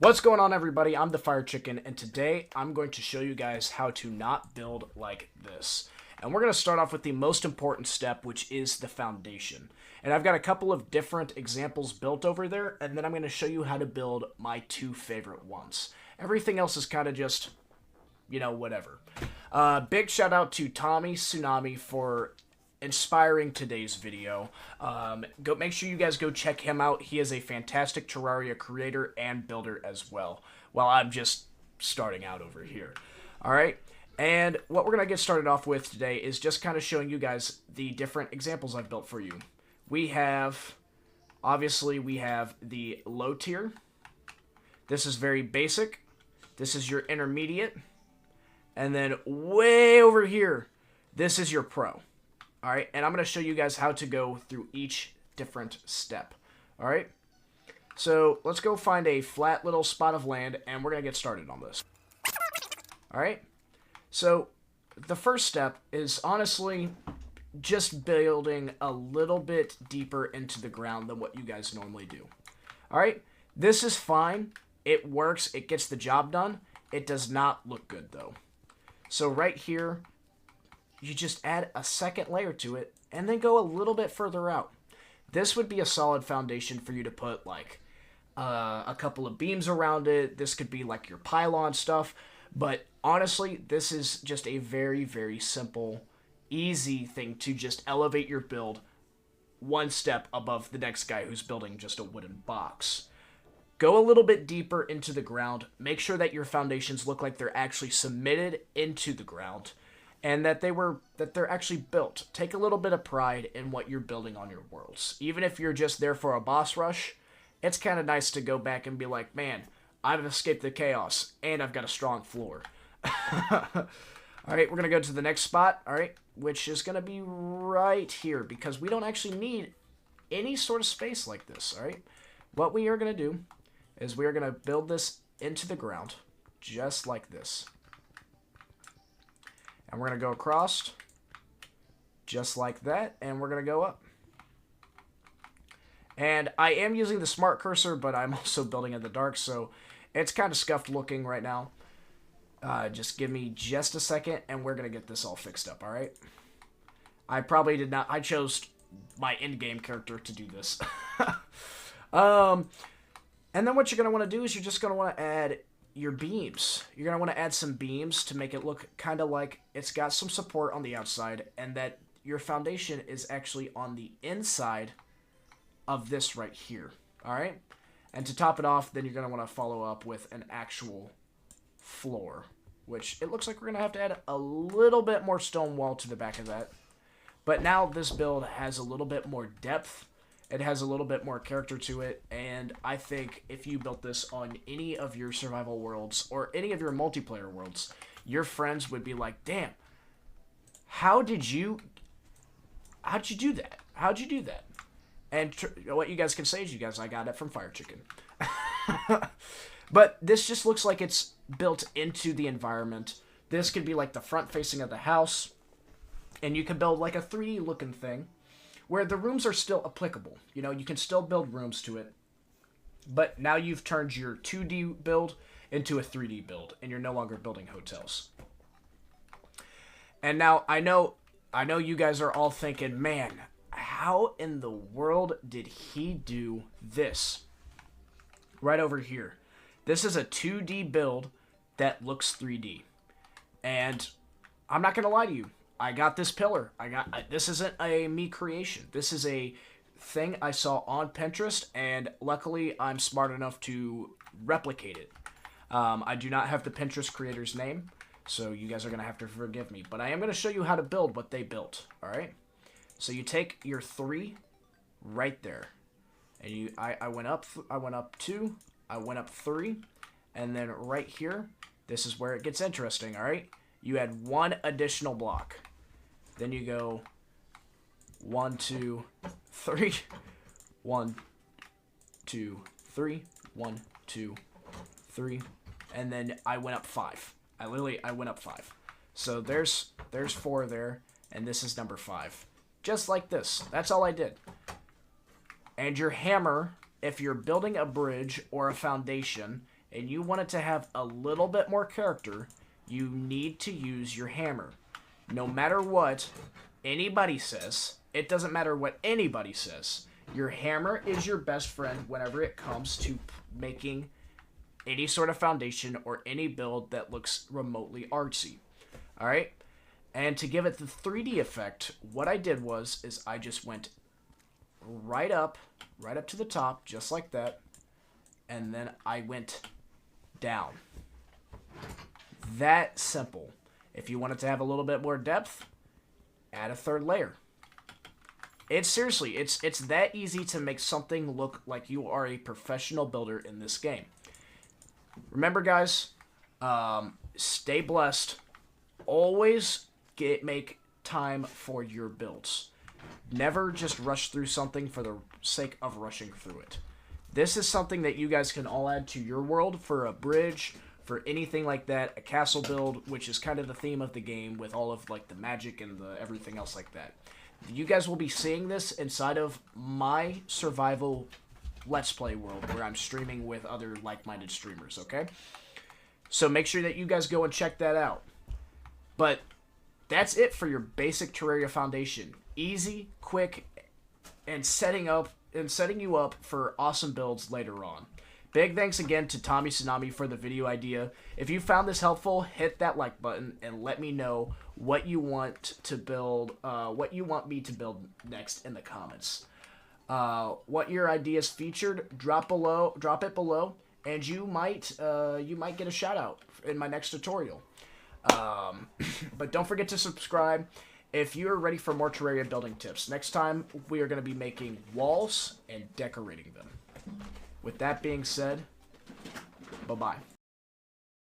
What's going on, everybody? I'm the Fire Chicken, and today I'm going to show you guys how to not build like this. And we're going to start off with the most important step, which is the foundation. And I've got a couple of different examples built over there, and then I'm going to show you how to build my two favorite ones. Everything else is kind of just, whatever. Big shout out to Tommy Tsunami for inspiring today's video. Make sure you guys go check him out. He is a fantastic Terraria creator and builder as well. While I'm just starting out over here. Alright, and what we're going to get started off with today is just kind of showing you guys the different examples I've built for you. Obviously we have the low tier. This is very basic. This is your intermediate. And then way over here, this is your pro. Alright, and I'm going to show you guys how to go through each different step. Alright, so let's go find a flat little spot of land, and we're going to get started on this. Alright, so the first step is honestly just building a little bit deeper into the ground than what you guys normally do. Alright, this is fine. It works. It gets the job done. It does not look good, though. So right here, you just add a second layer to it, and then go a little bit further out. This would be a solid foundation for you to put, like, a couple of beams around it. This could be, like, your pylon stuff. But, honestly, this is just a very, very simple, easy thing to just elevate your build one step above the next guy who's building just a wooden box. Go a little bit deeper into the ground. Make sure that your foundations look like they're actually cemented into the ground. And that they're actually built. Take a little bit of pride in what you're building on your worlds. Even if you're just there for a boss rush, it's kind of nice to go back and be like, man, I've escaped the chaos, and I've got a strong floor. Alright, we're going to go to the next spot, alright, which is going to be right here, because we don't actually need any sort of space like this, alright? What we are going to do is we are going to build this into the ground, just like this. And we're going to go across, just like that, and we're going to go up. And I am using the smart cursor, but I'm also building in the dark, so it's kind of scuffed looking right now. Just give me just a second, and we're going to get this all fixed up, alright? I probably did not, I chose my in-game character to do this. And then what you're going to want to do is you're just going to want to add your beams. You're going to want to add some beams to make it look kind of like it's got some support on the outside, and that your foundation is actually on the inside of this right here. Alright? And to top it off, then you're going to want to follow up with an actual floor, which it looks like we're going to have to add a little bit more stone wall to the back of that. But now this build has a little bit more depth. It has a little bit more character to it, and I think if you built this on any of your survival worlds or any of your multiplayer worlds, your friends would be like, damn, how'd you do that? How'd you do that? And what you guys can say is, you guys, I got it from Fire Chicken. But this just looks like it's built into the environment. This could be like the front facing of the house, and you could build like a 3D looking thing, where the rooms are still applicable. You can still build rooms to it. But now you've turned your 2D build into a 3D build, and you're no longer building hotels. And now, I know you guys are all thinking, man, how in the world did he do this? Right over here. This is a 2D build that looks 3D. And I'm not going to lie to you. I got this pillar. This isn't a me creation. This is a thing I saw on Pinterest, and luckily I'm smart enough to replicate it. I do not have the Pinterest creator's name, so you guys are going to have to forgive me. But I am going to show you how to build what they built, alright? So you take your 3 right there. And I went up 2, I went up 3, and then right here, this is where it gets interesting, alright? You add 1 additional block. Then you go 1, 2, 3, 1, 2, 3, 1, 2, 3, and then I went up 5. I went up 5. So there's 4 there, and this is number 5. Just like this. That's all I did. And your hammer, if you're building a bridge or a foundation, and you want it to have a little bit more character, you need to use your hammer. No matter what anybody says, it doesn't matter what anybody says, your hammer is your best friend whenever it comes to making any sort of foundation or any build that looks remotely artsy. Alright? And to give it the 3D effect, what I did is I just went right up to the top, just like that, and then I went down. That simple. If you want it to have a little bit more depth, add a third layer. It's seriously, it's that easy to make something look like you are a professional builder in this game. Remember, guys, stay blessed. Always make time for your builds. Never just rush through something for the sake of rushing through it. This is something that you guys can all add to your world for a bridge, for anything like that, a castle build, which is kind of the theme of the game with all of like the magic and the everything else like that. You guys will be seeing this inside of my survival Let's Play world where I'm streaming with other like-minded streamers, okay? So make sure that you guys go and check that out. But that's it for your basic Terraria foundation. Easy, quick, and setting you up for awesome builds later on. Big thanks again to Tommy Tsunami for the video idea. If you found this helpful, hit that like button and let me know what you want to build, what you want me to build next in the comments. What your ideas featured, drop it below, and you might get a shout out in my next tutorial. But don't forget to subscribe if you're ready for more Terraria building tips. Next time, we are going to be making walls and decorating them. With that being said, bye-bye.